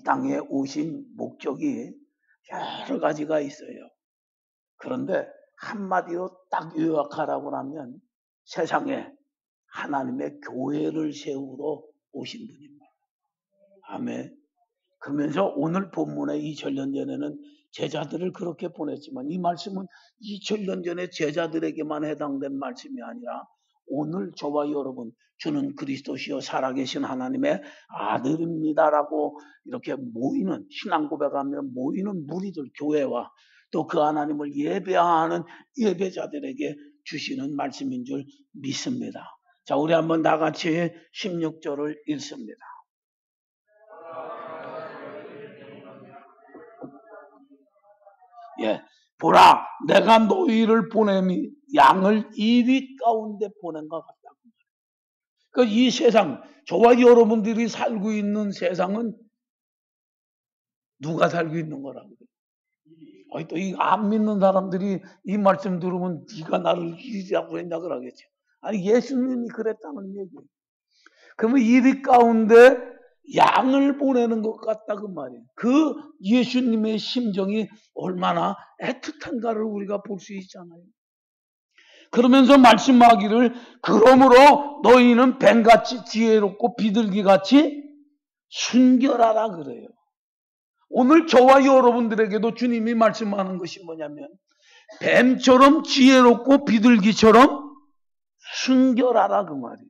땅에 오신 목적이 여러 가지가 있어요. 그런데 한마디로 딱 요약하라고 하면 세상에 하나님의 교회를 세우러 오신 분입니다. 아멘. 그러면서 오늘 본문의 2000년 전에는 제자들을 그렇게 보냈지만 이 말씀은 2000년 전에 제자들에게만 해당된 말씀이 아니라 오늘 저와 여러분, 주는 그리스도시요 살아계신 하나님의 아들입니다라고 이렇게 모이는, 신앙 고백하며 모이는 무리들, 교회와 또 그 하나님을 예배하는 예배자들에게 주시는 말씀인 줄 믿습니다. 자, 우리 한번 다 같이 16절을 읽습니다. 예, 보라, 내가 너희를 보냄이 양을 이리 가운데 보낸 것 같다. 그러니까 이 세상, 저와 여러분들이 살고 있는 세상은 누가 살고 있는 거라고 그래요? 또 이 안 믿는 사람들이 이 말씀 들으면 네가 나를 이리라고 했냐 그러겠죠. 아니, 예수님이 그랬다는 얘기예요. 그러면 이리 가운데 양을 보내는 것 같다 그 말이에요. 그 예수님의 심정이 얼마나 애틋한가를 우리가 볼 수 있잖아요. 그러면서 말씀하기를 그러므로 너희는 뱀같이 지혜롭고 비둘기같이 순결하라 그래요. 오늘 저와 여러분들에게도 주님이 말씀하는 것이 뭐냐면 뱀처럼 지혜롭고 비둘기처럼 순결하라 그 말이에요.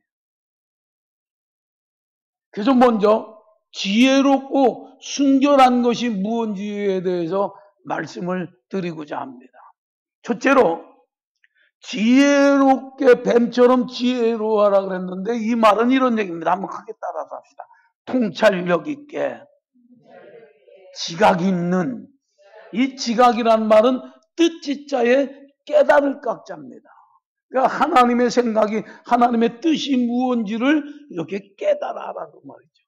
그래서 먼저 지혜롭고 순결한 것이 무엇인지에 대해서 말씀을 드리고자 합니다. 첫째로 지혜롭게 뱀처럼 지혜로워하라 그랬는데 이 말은 이런 얘기입니다. 한번 크게 따라서 합시다. 통찰력 있게, 지각 있는. 이 지각이란 말은 뜻지자에 깨달을 깍자입니다. 그러니까 하나님의 생각이, 하나님의 뜻이 무엇인지를 이렇게 깨달아라는 말이죠.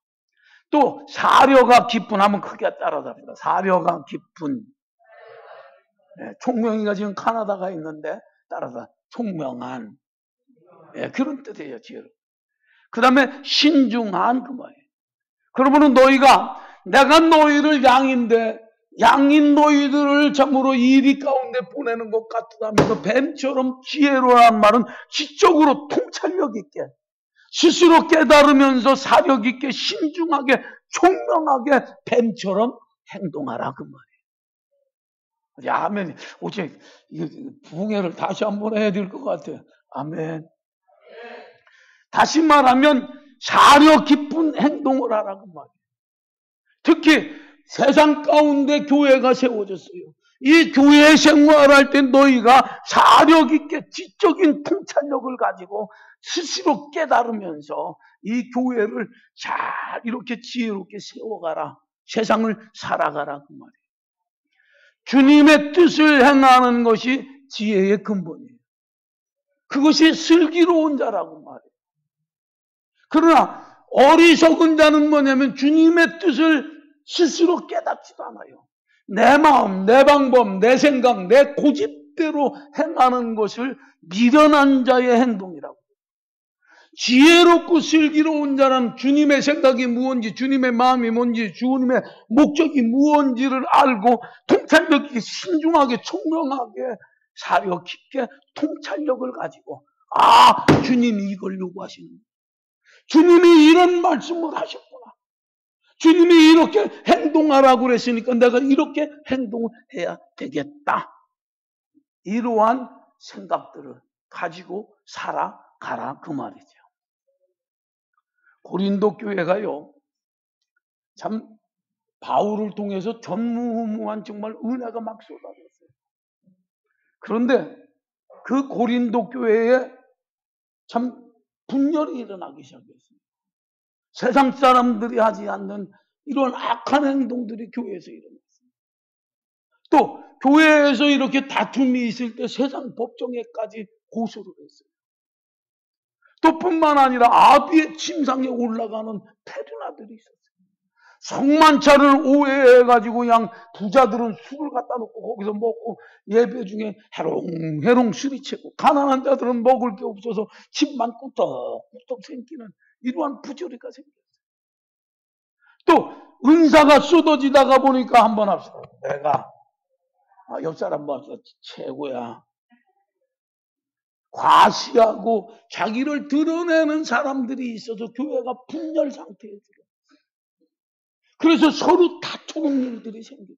또 사려가 깊은, 한번 크게 따라서 합시다. 사려가 깊은. 네, 총명이가 지금 카나다가 있는데 따라서 총명한, 네, 그런 뜻이에요. 지혜로. 그 다음에 신중한 그 말이에요. 그러면 너희가, 내가 너희를 양인 너희들을 참으로 이리 가운데 보내는 것 같다면서 뱀처럼 지혜로란 말은 지적으로 통찰력 있게, 스스로 깨달으면서 사력 있게, 신중하게, 총명하게 뱀처럼 행동하라 그 말이에요. 아멘. 어째 부흥회를 다시 한번 해야 될 것 같아요. 아멘. 다시 말하면 사려 깊은 행동을 하라고 말이에요. 특히 세상 가운데 교회가 세워졌어요. 이 교회 생활할 때 너희가 사력 있게 지적인 통찰력을 가지고 스스로 깨달으면서 이 교회를 잘 이렇게 지혜롭게 세워가라. 세상을 살아가라 그 말이에요. 주님의 뜻을 행하는 것이 지혜의 근본이에요. 그것이 슬기로운 자라고 말해요. 그러나 어리석은 자는 뭐냐면 주님의 뜻을 스스로 깨닫지도 않아요. 내 마음, 내 방법, 내 생각, 내 고집대로 행하는 것을 미련한 자의 행동이라고. 지혜롭고 슬기로운 자는 주님의 생각이 무엇인지, 주님의 마음이 뭔지, 주님의 목적이 무엇인지를 알고 통찰력 있게, 신중하게, 총명하게, 사려 깊게 통찰력을 가지고 주님이 이걸 요구하시는 거예요. 주님이 이런 말씀을 하셨구나. 주님이 이렇게 행동하라고 그랬으니까 내가 이렇게 행동을 해야 되겠다. 이러한 생각들을 가지고 살아가라 그 말이죠. 고린도 교회가요, 참 바울을 통해서 전무후무한 정말 은혜가 막 쏟아졌어요. 그런데 그 고린도 교회에 참 분열이 일어나기 시작했습니다. 세상 사람들이 하지 않는 이런 악한 행동들이 교회에서 일어났습니다. 또 교회에서 이렇게 다툼이 있을 때 세상 법정에까지 고소를 했어요. 또 뿐만 아니라 아비의 침상에 올라가는 페르나들이 있었어요. 성만차를 오해해가지고 그냥 부자들은 술을 갖다 놓고 거기서 먹고 예배 중에 해롱해롱 술이채고 가난한 자들은 먹을 게 없어서 집만 꾸덕꾸덕 생기는 이러한 부조리가 생겼어요. 또 은사가 쏟아지다가 보니까 한번 합시다. 내가 옆 사람 봐서 최고야. 과시하고 자기를 드러내는 사람들이 있어서 교회가 분열 상태에 들어. 그래서 서로 다투는 일들이 생겨요.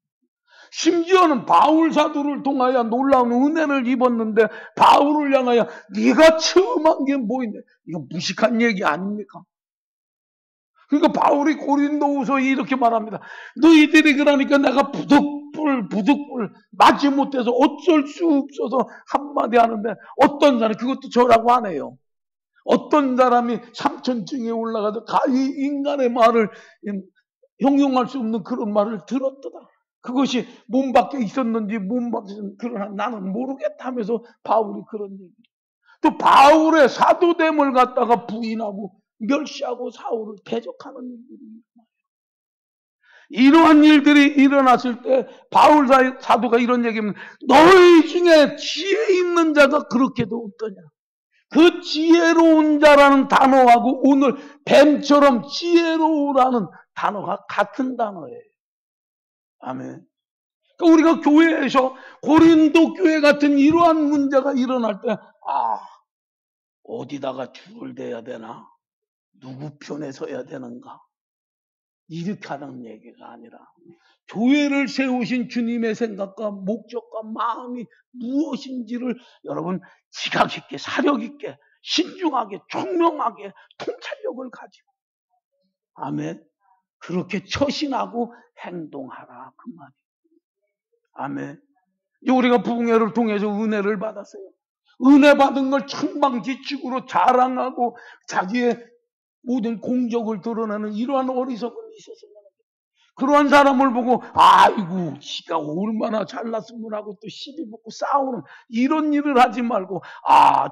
심지어는 바울 사도를 통하여 놀라운 은혜를 입었는데 바울을 향하여 네가 처음 한 게 뭐인데, 이거 무식한 얘기 아닙니까? 그러니까 바울이 고린도후서에 이렇게 말합니다. 너희들이 그러니까 내가 부득불 맞지 못해서 어쩔 수 없어서 한마디 하는데, 어떤 사람이 그것도 저라고 안 해요. 어떤 사람이 3천층에 올라가서 가히 인간의 말을 형용할 수 없는 그런 말을 들었더라. 그것이 몸 밖에 있었는지 몸 밖에 있었는지 그러나 나는 모르겠다 하면서 바울이 그런 얘기. 또 바울의 사도됨을 갖다가 부인하고 멸시하고 사울을 대적하는 일들이 일어나요. 이러한 일들이 일어났을 때 바울 사도가 이런 얘기하면 너희 중에 지혜 있는 자가 그렇게도 없더냐. 그 지혜로운 자라는 단어하고 오늘 뱀처럼 지혜로우라는 단어가 같은 단어예요. 아멘. 그러니까 우리가 교회에서 고린도 교회 같은 이러한 문제가 일어날 때, 어디다가 줄을 대야 되나? 누구 편에 서야 되는가? 이렇게 하는 얘기가 아니라, 교회를 세우신 주님의 생각과 목적과 마음이 무엇인지를 여러분 지각 있게, 사력 있게, 신중하게, 총명하게, 통찰력을 가지고, 아멘. 그렇게 처신하고 행동하라. 그 말이에요. 아멘. 우리가 부흥회를 통해서 은혜를 받았어요. 은혜 받은 걸 천방지축으로 자랑하고 자기의 모든 공적을 드러내는 이러한 어리석음이 있었어요. 그러한 사람을 보고 아이고 지가 얼마나 잘났으면 하고 또 시비 붙고 싸우는 이런 일을 하지 말고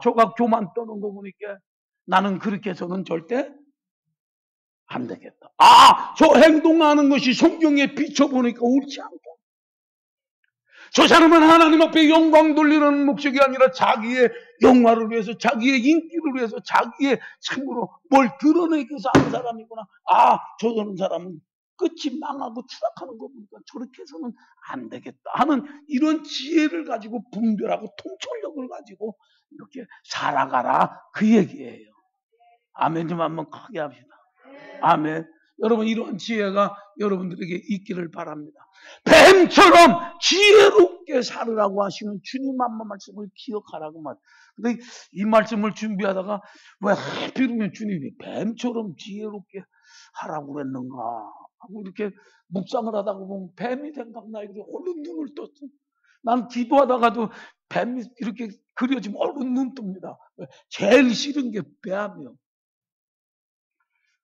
저가 교만 떠는 거 보니까 나는 그렇게 해서는 절대 안 되겠다. 저 행동하는 것이 성경에 비춰보니까 옳지 않다. 저 사람은 하나님 앞에 영광 돌리는 목적이 아니라 자기의 영화를 위해서, 자기의 인기를 위해서, 자기의 참으로 뭘 드러내기 위해서 하는 사람이구나. 저런 사람은 끝이 망하고 추락하는 거 보니까 저렇게 해서는 안 되겠다 하는 이런 지혜를 가지고 분별하고 통찰력을 가지고 이렇게 살아가라 그 얘기예요. 아멘 좀 한번 크게 합시다. 아멘. 여러분 이러한 지혜가 여러분들에게 있기를 바랍니다. 뱀처럼 지혜롭게 살으라고 하시는 주님 한번 말씀을 기억하라고 말. 근데 이 말씀을 준비하다가 왜 하필이면 주님이 뱀처럼 지혜롭게 하라고 그랬는가 하고 이렇게 묵상을 하다가 보면 뱀이 생각나. 이렇게 얼른 눈을 떴어. 난 기도하다가도 뱀이 이렇게 그려지면 얼른 눈 뜹니다. 제일 싫은 게 뱀이요.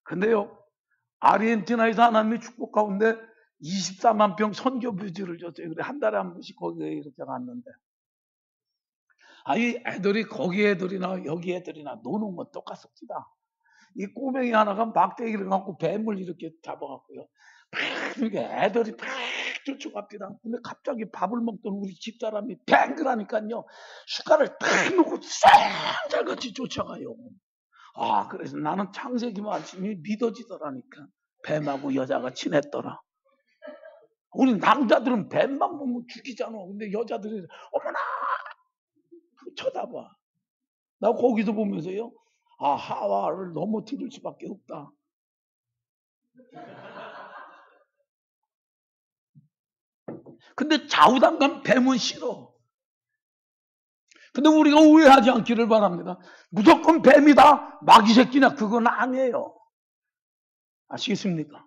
근데요, 아르헨티나에서 하나님의 축복 가운데 24만 평 선교 뷰지를 줬어요. 그래, 한 달에 한 번씩 거기에 이렇게 갔는데. 이 애들이 거기 애들이나 여기 애들이나 노는 건 똑같습니다. 이 꼬맹이 하나가 막대기를 갖고 뱀을 이렇게 잡아갖고요. 이렇게 애들이 팍 쫓아갑니다. 근데 갑자기 밥을 먹던 우리 집사람이 뱅그라니까요. 숟갈을 탁 놓고 쌀같이 쫓아가요. 그래서 나는 창세기 말씀이 믿어지더라니까. 뱀하고 여자가 친했더라. 우리 남자들은 뱀만 보면 죽이잖아. 근데 여자들이 어머나 쳐다봐. 나 거기서 보면서요. 하와를 넘어뜨릴 수밖에 없다. 근데 좌우당간 뱀은 싫어. 근데 우리가 오해하지 않기를 바랍니다. 무조건 뱀이다, 마귀 새끼나 그건 아니에요. 아시겠습니까?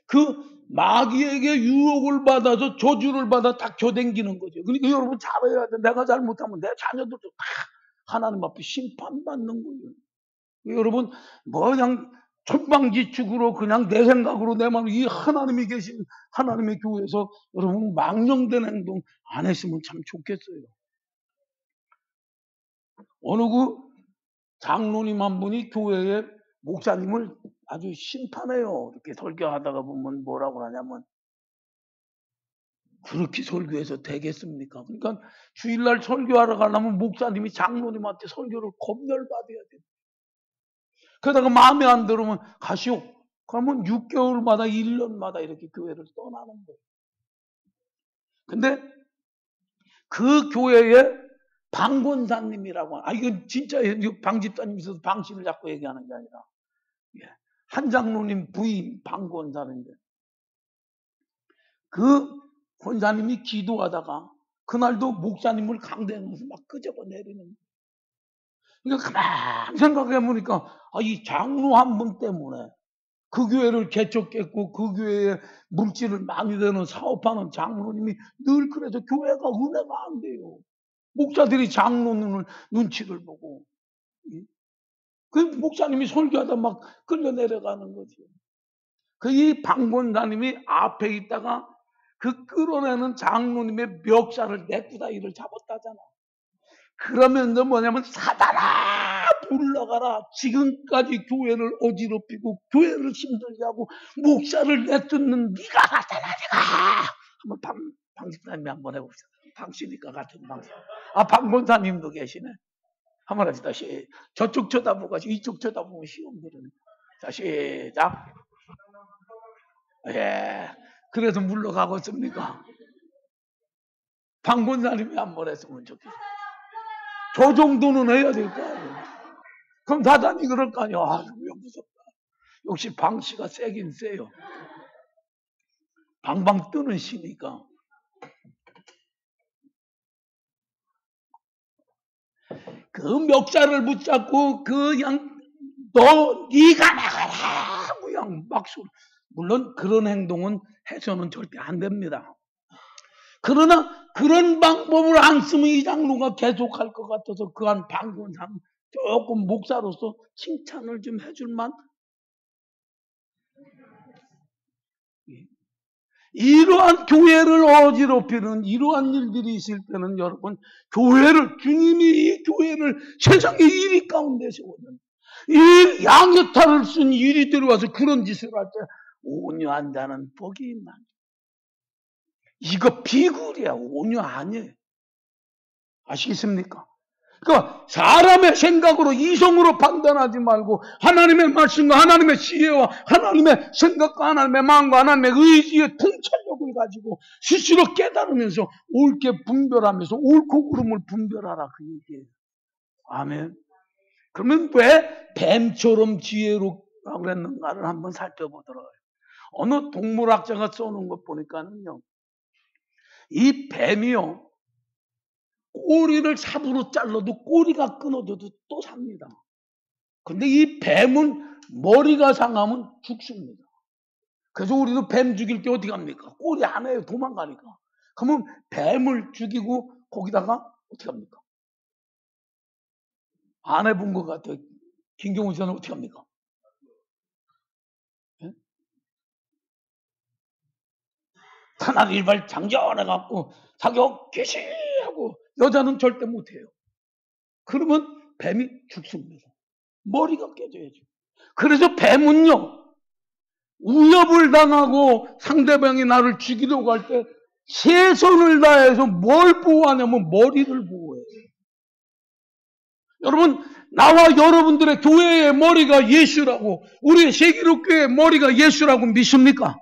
그 마귀에게 유혹을 받아서 저주를 받아 다 겨댕기는 거죠. 그러니까 여러분 잘해야 돼. 내가 잘못하면 내 자녀들도 다 하나님 앞에 심판받는 거예요. 여러분 그냥 천방지축으로 그냥 내 생각으로 내 마음으로 이 하나님이 계신 하나님의 교회에서 여러분 망령된 행동 안 했으면 참 좋겠어요. 어느 그 장로님 한 분이 교회에 목사님을 아주 심판해요. 이렇게 설교하다가 보면 뭐라고 하냐면 그렇게 설교해서 되겠습니까? 그러니까 주일날 설교하러 가려면 목사님이 장로님한테 설교를 검열받아야 돼요. 그러다가 마음에 안 들으면 가시오. 그러면 6개월마다 1년마다 이렇게 교회를 떠나는 거예요. 근데 그 교회에 방권사님이라고, 이건 진짜 방집사님 있어서 방씨를 자꾸 얘기하는 게 아니라, 한 장로님 부인 방권사인데, 그 권사님이 기도하다가, 그날도 목사님을 강대하면서 막 끄집어 내리는 거예요. 그러니까 가만히 생각해보니까, 이 장로 한 분 때문에 그 교회를 개척했고, 그 교회에 물질을 많이 내는 사업하는 장로님이 늘 그래서 교회가 은혜가 안 돼요. 목사들이 장로 눈치를 보고. 그 목사님이 설교하다 막 끌려 내려가는 거죠. 이 방권사님이 앞에 있다가 그 끌어내는 장로님의 멱살을 내꾸다이를 잡았다잖아. 그러면서 뭐냐면, 사단아 물러가라. 지금까지 교회를 어지럽히고 교회를 힘들게 하고 목사를 내쫓는 네가 사단아, 네가. 한번 방집사님이 한번 해봅시다. 방씨니까 같은 방씨. 방권사님도 계시네. 한번 합시다. 저쪽 쳐다보고 이쪽 쳐다보면 시험 들으니까. 자, 시작. 예. 그래서 물러가고 있습니까? 방권사님이 한번 했으면 좋겠어요. 저 정도는 해야 될 거 아니에요. 그럼 사단이 그럴 거 아니에요. 무섭다. 역시 방씨가 세긴 세요. 방방 뜨는 시니까. 그 멱살을 붙잡고 그냥 네가 나가라 그냥 막 소리. 물론 그런 행동은 해서는 절대 안 됩니다. 그러나 그런 방법을 안 쓰면 이 장로가 계속할 것 같아서 그한 방권상 조금 목사로서 칭찬을 좀 해줄만. 이러한 교회를 어지럽히는 이러한 일들이 있을 때는 여러분, 주님이 이 교회를 세상의 1위 가운데 세워는 이 양여탈을 쓴 일이 들어와서 그런 짓을 할 때 온유한 자는 복이 있나. 이거 비굴이야. 온유 아니에요. 아시겠습니까? 그러니까 사람의 생각으로 이성으로 판단하지 말고 하나님의 말씀과 하나님의 지혜와 하나님의 생각과 하나님의 마음과 하나님의 의지의 통찰력을 가지고 스스로 깨달으면서 옳게 분별하면서 옳고 그름을 분별하라, 그 얘기예요. 아멘. 그러면 왜 뱀처럼 지혜롭다고 그랬는가를 한번 살펴보도록 해요. 어느 동물학자가 써놓은 것 보니까는요, 이 뱀이요, 꼬리를 삽으로 잘라도 꼬리가 끊어져도 또 삽니다. 근데 이 뱀은 머리가 상하면 죽습니다. 그래서 우리도 뱀 죽일 때 어떻게 합니까? 꼬리 안 해요. 도망가니까. 그러면 뱀을 죽이고 거기다가 어떻게 합니까? 안 해본 것 같아요. 김경훈 씨는 어떻게 합니까? 예? 탄한 일발 장전해갖고 자기 어깨시하고 여자는 절대 못해요. 그러면 뱀이 죽습니다. 머리가 깨져야죠. 그래서 뱀은요, 위협을 당하고 상대방이 나를 죽이려고 할 때 최선을 다해서 뭘 보호하냐면 머리를 보호해요. 여러분, 나와 여러분들의 교회의 머리가 예수라고, 우리의 세기록교회의 머리가 예수라고 믿습니까?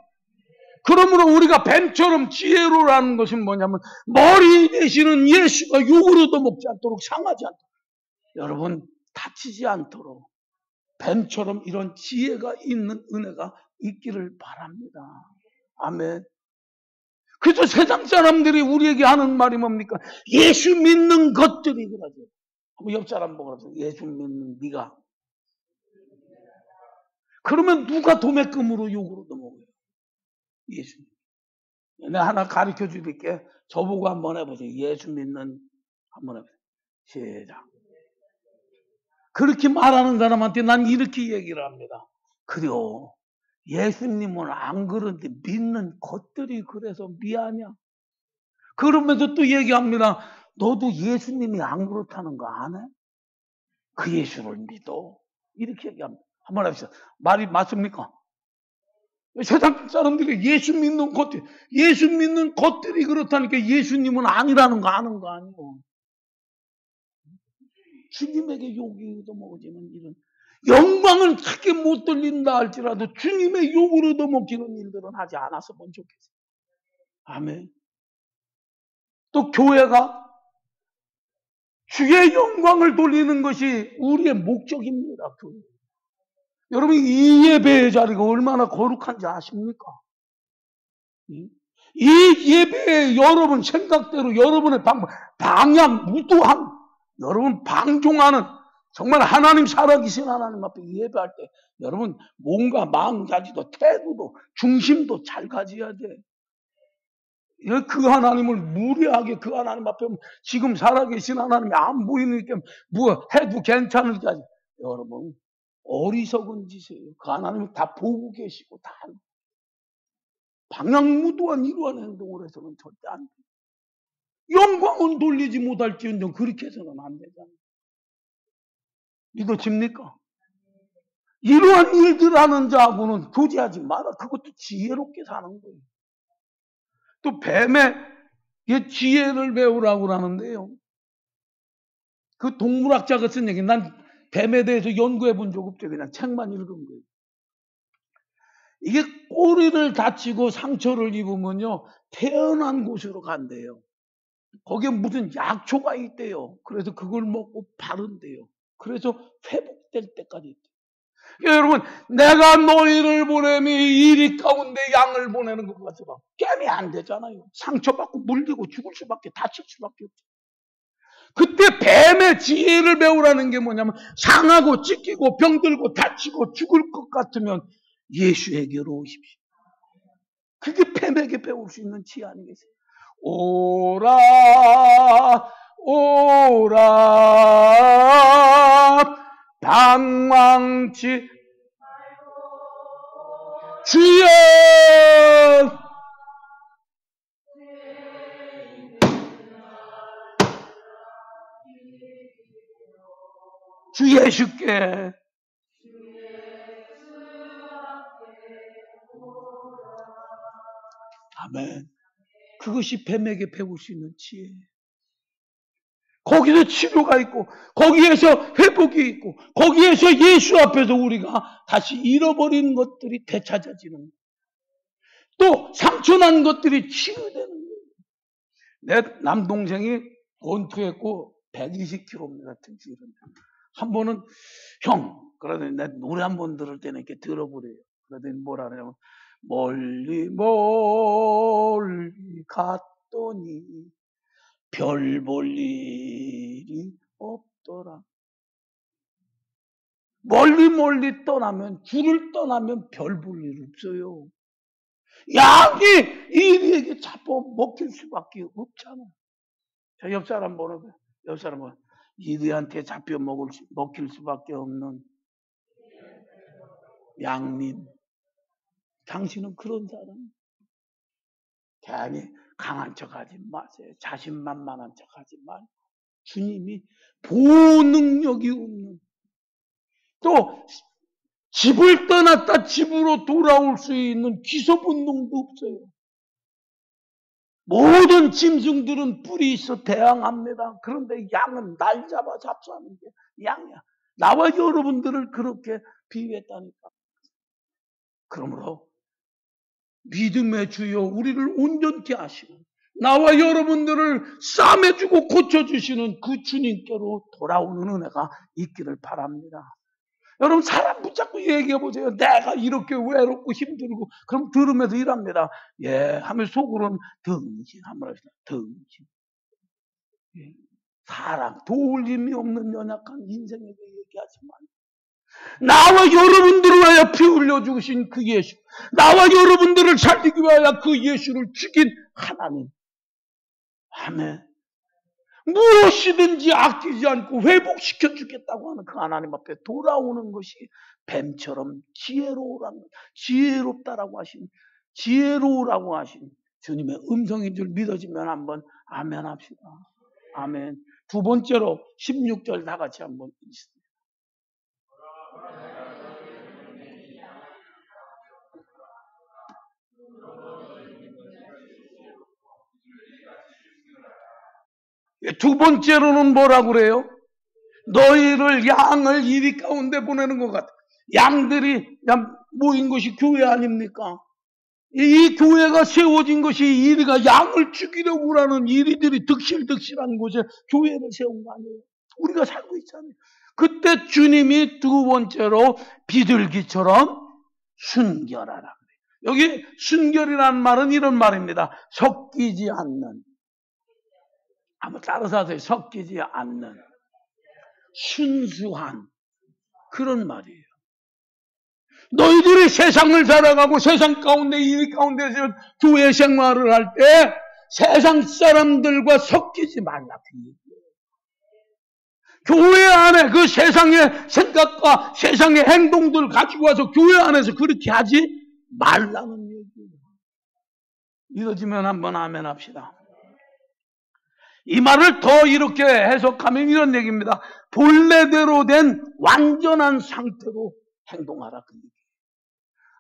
그러므로 우리가 뱀처럼 지혜로라는 것은 뭐냐면 머리 대신은 예수가 육으로도 먹지 않도록, 상하지 않도록, 여러분 다치지 않도록 뱀처럼 이런 지혜가 있는 은혜가 있기를 바랍니다. 아멘. 그래서 세상 사람들이 우리에게 하는 말이 뭡니까? 예수 믿는 것들이 그러죠. 한번 옆 사람 보고 예수 믿는 네가. 그러면 누가 도매금으로 욕으로도 먹어요? 예수. 내가 하나 가르쳐 드릴게. 저보고 한번 해보세요. 예수 믿는 한번 해보세요. 시작. 그렇게 말하는 사람한테 난 이렇게 얘기를 합니다. 그래요. 예수님은 안 그런데 믿는 것들이 그래서 미안해. 그러면서 또 얘기합니다. 너도 예수님이 안 그렇다는 거 안 해? 그 예수를 믿어. 이렇게 얘기합니다. 한번 해봅시다. 말이 맞습니까? 세상 사람들이 예수 믿는 것들이 그렇다니까 예수님은 아니라는 거 아는 거 아니고. 주님에게 욕이 얻어먹어지는 이런. 영광을 크게 못 돌린다 할지라도 주님의 욕을 얻어먹히는 일들은 하지 않았으면 좋겠어요. 아멘. 또 교회가 주의 영광을 돌리는 것이 우리의 목적입니다. 교회. 여러분 이 예배의 자리가 얼마나 거룩한지 아십니까? 이 예배에 여러분 생각대로 여러분의 방향 무도한 여러분 방종하는 정말 하나님 살아계신 하나님 앞에 예배할 때 여러분 뭔가 마음가짐도 태도도 중심도 잘 가져야 돼. 그 하나님을 무례하게 그 하나님 앞에 지금 살아계신 하나님이 안 보이니까 뭐 해도 괜찮을지 여러분 어리석은 짓이에요. 그 하나님은 다 보고 계시고 다 방향무도한 이러한 행동을 해서는 절대 안 돼요. 영광은 돌리지 못할지언정 그렇게 해서는 안 되잖아요. 믿어집니까? 이러한 일들 하는 자하고는 교제하지 마라. 그것도 지혜롭게 사는 거예요. 또 뱀의 지혜를 배우라고 하는데요. 그 동물학자가 쓴 얘기, 난 뱀에 대해서 연구해 본 적 없죠. 그냥 책만 읽은 거예요. 이게 꼬리를 다치고 상처를 입으면요, 태어난 곳으로 간대요. 거기에 무슨 약초가 있대요. 그래서 그걸 먹고 바른대요. 그래서 회복될 때까지 있대요. 여러분, 내가 너희를 보내면 이리 가운데 양을 보내는 것 같아서 깨면 안 되잖아요. 상처받고 물리고 죽을 수밖에, 다칠 수밖에 없죠. 그때 뱀의 지혜를 배우라는 게 뭐냐면 상하고 찢기고 병들고 다치고 죽을 것 같으면 예수에게로 오십시오. 그게 뱀에게 배울 수 있는 지혜 아니겠어요? 오라 오라 방황치 주여 주 예수께 아멘. 그것이 뱀에게 배울 수 있는 지혜예요. 거기서 치료가 있고 거기에서 회복이 있고 거기에서 예수 앞에서 우리가 다시 잃어버린 것들이 되찾아지는 또 상처난 것들이 치유되는 거예요. 내 남동생이 권투했고 120kg입니다. 등치는. 한 번은 형 그러더니 내 노래 한 번 들을 때는 이렇게 들어보래요. 그러더니 뭐라 그러냐면 멀리 멀리 갔더니 별 볼 일이 없더라. 멀리 멀리 떠나면 줄을 떠나면 별 볼 일 없어요. 양이 이리에게 잡아 먹힐 수밖에 없잖아. 저 옆 사람 보는 옆 사람은 이리한테 잡혀 먹힐 수밖에 없는 양님. 당신은 그런 사람. 괜히 강한 척하지 마세요. 자신만만한 척하지 말고 주님이 보호 능력이 없는 또 집을 떠났다 집으로 돌아올 수 있는 기소본능도 없어요. 모든 짐승들은 뿔이 있어 대항합니다. 그런데 양은 날 잡아 잡수하는 게 양이야. 나와 여러분들을 그렇게 비유했다니까. 그러므로 믿음의 주여 우리를 온전케 하시고 나와 여러분들을 싸매주고 고쳐주시는 그 주님께로 돌아오는 은혜가 있기를 바랍니다. 여러분 사람 붙잡고 얘기해보세요. 내가 이렇게 외롭고 힘들고 그럼 들으면서 이랍니다. 예 하면 속으로는 덩신 한번 합시다. 덩신. 예. 사랑 도울 힘이 없는 연약한 인생에게 얘기하지만 나와 여러분들을 위하여 피 흘려 죽으신 그 예수 나와 여러분들을 살리기 위하여 그 예수를 죽인 하나님 아멘. 무엇이든지 아끼지 않고 회복시켜 주겠다고 하는 그 하나님 앞에 돌아오는 것이 뱀처럼 지혜롭다라고 하신 지혜로우라고 하신 주님의 음성인 줄 믿어지면 한번 아멘 합시다. 아멘. 두 번째로 16절 다 같이 한번 읽습니다. 두 번째로는 뭐라고 그래요? 너희를 양을 이리 가운데 보내는 것 같아. 양들이 모인 것이 교회 아닙니까? 이 교회가 세워진 것이 이리가 양을 죽이려고 하는 이리들이 득실득실한 곳에 교회를 세운 거 아니에요? 우리가 살고 있잖아요. 그때 주님이 두 번째로 비둘기처럼 순결하라. 여기 순결이라는 말은 이런 말입니다. 섞이지 않는. 한번 따라서 하세요. 섞이지 않는. 순수한. 그런 말이에요. 너희들이 세상을 살아가고 세상 가운데 이 가운데서 교회 생활을 할 때 세상 사람들과 섞이지 말라. 교회 안에 그 세상의 생각과 세상의 행동들 가지고 와서 교회 안에서 그렇게 하지 말라는 얘기예요. 믿어지면 한번 아멘 합시다. 이 말을 더 이렇게 해석하면 이런 얘기입니다. 본래대로 된 완전한 상태로 행동하라. 그 얘기예요.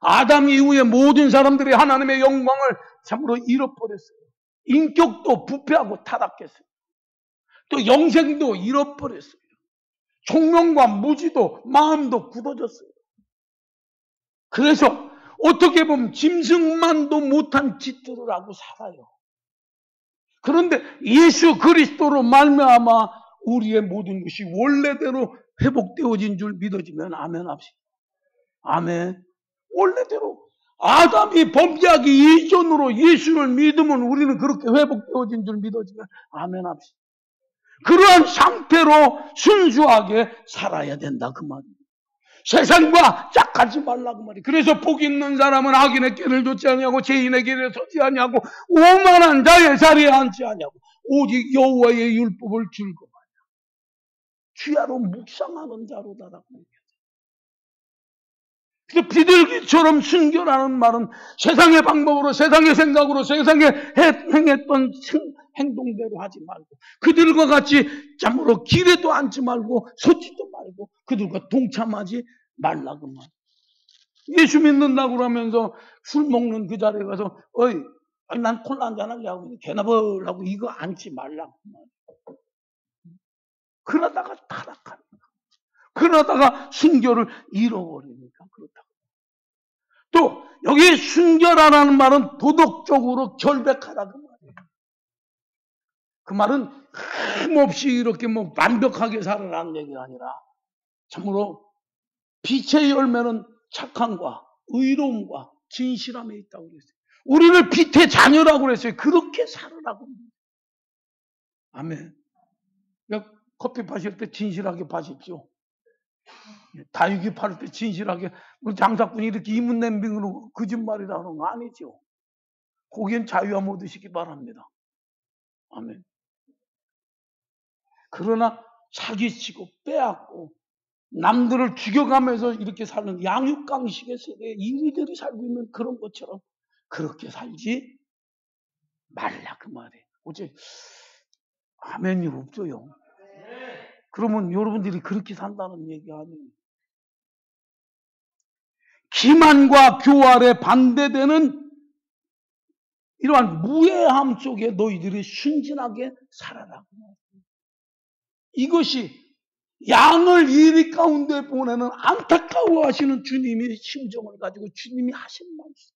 아담 이후에 모든 사람들이 하나님의 영광을 참으로 잃어버렸어요. 인격도 부패하고 타락했어요. 또 영생도 잃어버렸어요. 총명과 무지도 마음도 굳어졌어요. 그래서 어떻게 보면 짐승만도 못한 짓들을 하고 살아요. 그런데 예수 그리스도로 말미암아 우리의 모든 것이 원래대로 회복되어진 줄 믿어지면 아멘 합시다. 아멘. 원래대로 아담이 범죄하기 이전으로 예수를 믿으면 우리는 그렇게 회복되어진 줄 믿어지면 아멘 합시다. 그러한 상태로 순수하게 살아야 된다 그 말입니다. 세상과 짝하지 말라 그 말이에요. 그래서 복 있는 사람은 악인의 길을 좇지 아니하고 죄인의 길에 서지 아니하고 오만한 자의 자리에 앉지 아니하고 오직 여호와의 율법을 즐거워하냐. 주야로 묵상하는 자로다라고 얘기하죠. 그래서 비둘기처럼 순결하는 말은 세상의 방법으로 세상의 생각으로 세상에 행했던 행동대로 하지 말고 그들과 같이 참으로 길에도 앉지 말고 서지도 말고 그들과 동참하지 말라고 말. 예수 믿는다고 그러면서 술 먹는 그 자리에 가서 어이 난 콜라 한잔 할래 하고 개나벌하고 이거 앉지 말라고 말. 그러다가 타락하는 거야. 그러다가 순결을 잃어버리니까 그렇다고. 또 여기 순결하라는 말은 도덕적으로 결백하다 그 말이에요. 그 말은 힘없이 이렇게 완벽하게 살아라는 얘기가 아니라 참으로 빛의 열매는 착함과 의로움과 진실함에 있다고 그랬어요. 우리를 빛의 자녀라고 그랬어요. 그렇게 살으라고. 아멘. 커피 마실 때 진실하게 마십시오. 다육이 팔을 때 진실하게. 우리 장사꾼이 이렇게 이문냄빙으로 거짓말이라는 거 아니죠. 거기엔 자유함 얻으시기 바랍니다. 아멘. 그러나 사기치고 빼앗고 남들을 죽여가면서 이렇게 사는 양육강식의 세대에 이들이 살고 있는 그런 것처럼 그렇게 살지 말라 그 말이에요. 어째 아멘이 없어요. 그러면 여러분들이 그렇게 산다는 얘기 아니에요. 기만과 교활에 반대되는 이러한 무해함 속에 너희들이 순진하게 살아라. 이것이 양을 이리 가운데 보내는 안타까워하시는 주님의 심정을 가지고 주님이 하신 말씀.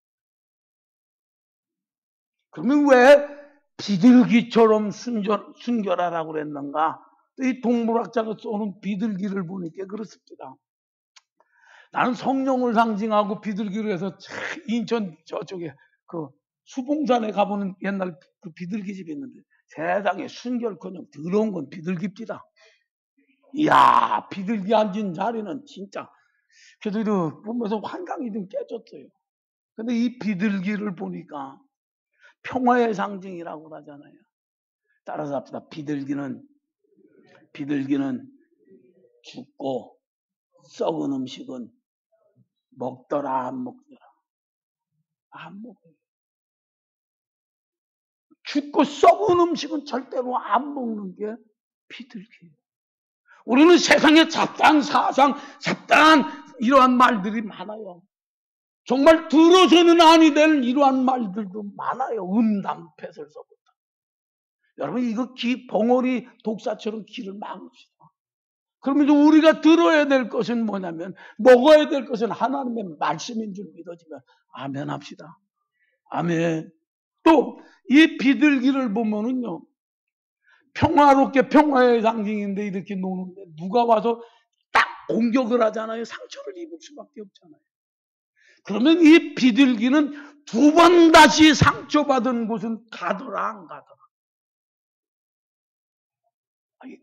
그러면 왜 비둘기처럼 순결하라고 그랬는가? 이 동물학자가 쏘는 비둘기를 보니까 그렇습니다. 나는 성령을 상징하고 비둘기로 해서 인천 저쪽에 그 수봉산에 가보는 옛날 그 비둘기 집이 있는데 세상에 순결커녕 더러운 건 비둘기입니다. 이야, 비둘기 앉은 자리는 진짜 그래도 보면서 환각이 좀 깨졌어요. 근데 이 비둘기를 보니까 평화의 상징이라고 하잖아요. 따라서 합시다. 비둘기는 죽고 썩은 음식은 먹더라 안 먹더라. 안 먹어요. 죽고 썩은 음식은 절대로 안 먹는 게 비둘기예요. 우리는 세상에 잡다한 사상, 잡다한 이러한 말들이 많아요. 정말 들어서는 아니 될 이러한 말들도 많아요. 음담패설서부터. 여러분 이거 벙어리 독사처럼 귀를 막읍시다. 그러면서 우리가 들어야 될 것은 뭐냐면, 먹어야 될 것은 하나님의 말씀인 줄 믿어지면 아멘 합시다. 아멘. 또 이 비둘기를 보면은요, 평화롭게 평화의 상징인데 이렇게 노는데 누가 와서 딱 공격을 하잖아요. 상처를 입을 수밖에 없잖아요. 그러면 이 비둘기는 두 번 다시 상처받은 곳은 가더라 안 가더라? 아니,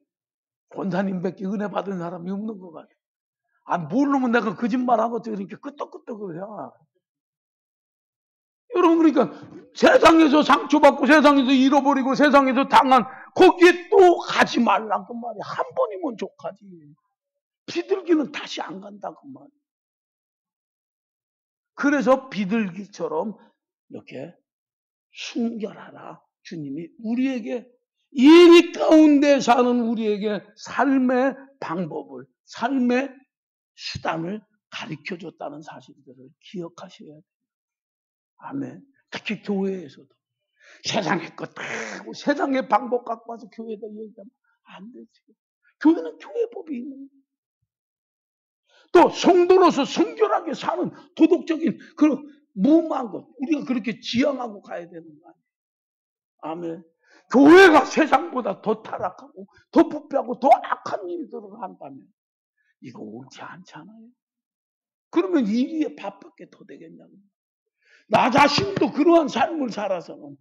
권사님밖에 은혜 받은 사람이 없는 것 같아요. 아, 모르면 내가 거짓말하고 그러니까 끄떡끄떡을 해. 여러분, 그러니까 세상에서 상처받고 세상에서 잃어버리고 세상에서 당한 거기에 또 가지 말라 그 말이야. 한 번이면 족하지. 비둘기는 다시 안 간다 그 말이야. 그래서 비둘기처럼 이렇게 순결하라. 주님이 우리에게 이 가운데 사는 우리에게 삶의 방법을, 삶의 수단을 가르쳐 줬다는 사실들을 기억하셔야 돼요. 아멘. 특히 교회에서도. 세상의 것 다 하고 세상의 방법 갖고 와서 교회에다 얘기하면 안 되지. 교회는 교회법이 있는 거예요. 또 성도로서 순결하게 사는 도덕적인 그런 무모한 것 우리가 그렇게 지향하고 가야 되는 거 아니에요. 아멘. 교회가 세상보다 더 타락하고 더 부패하고 더 악한 일들을 한다면 이거 옳지 않잖아요. 그러면 이 위에 밥밖에 더 되겠냐고. 나 자신도 그러한 삶을 살아서는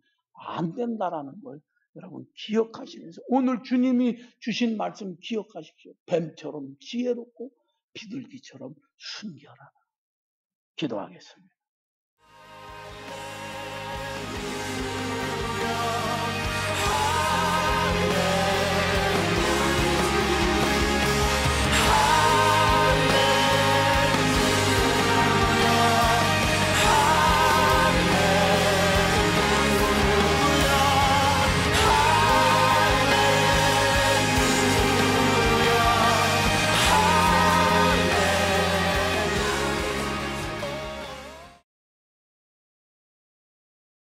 안 된다라는 걸 여러분 기억하시면서 오늘 주님이 주신 말씀 기억하십시오. 뱀처럼 지혜롭고 비둘기처럼 순결하라. 기도하겠습니다.